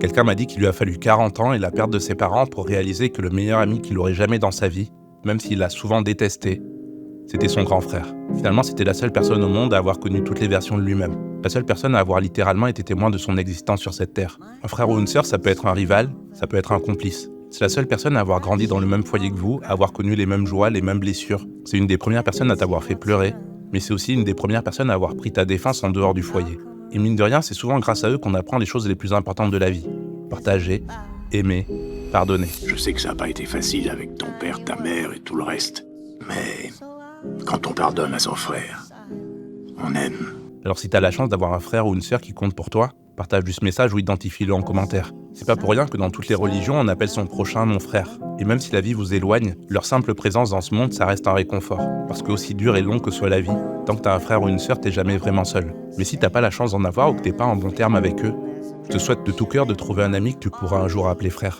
Quelqu'un m'a dit qu'il lui a fallu 40 ans et la perte de ses parents pour réaliser que le meilleur ami qu'il aurait jamais dans sa vie, même s'il l'a souvent détesté, c'était son grand frère. Finalement, c'était la seule personne au monde à avoir connu toutes les versions de lui-même. La seule personne à avoir littéralement été témoin de son existence sur cette terre. Un frère ou une sœur, ça peut être un rival, ça peut être un complice. C'est la seule personne à avoir grandi dans le même foyer que vous, à avoir connu les mêmes joies, les mêmes blessures. C'est une des premières personnes à t'avoir fait pleurer, mais c'est aussi une des premières personnes à avoir pris ta défense en dehors du foyer. Et mine de rien, c'est souvent grâce à eux qu'on apprend les choses les plus importantes de la vie. Partager, aimer, pardonner. Je sais que ça n'a pas été facile avec ton père, ta mère et tout le reste. Mais quand on pardonne à son frère, on aime. Alors si t'as la chance d'avoir un frère ou une sœur qui compte pour toi, partage ce message ou identifie-le en commentaire. C'est pas pour rien que dans toutes les religions, on appelle son prochain mon frère. Et même si la vie vous éloigne, leur simple présence dans ce monde, ça reste un réconfort. Parce que aussi dur et long que soit la vie, tant que t'as un frère ou une sœur, t'es jamais vraiment seul. Mais si t'as pas la chance d'en avoir ou que t'es pas en bon terme avec eux, je te souhaite de tout cœur de trouver un ami que tu pourras un jour appeler frère.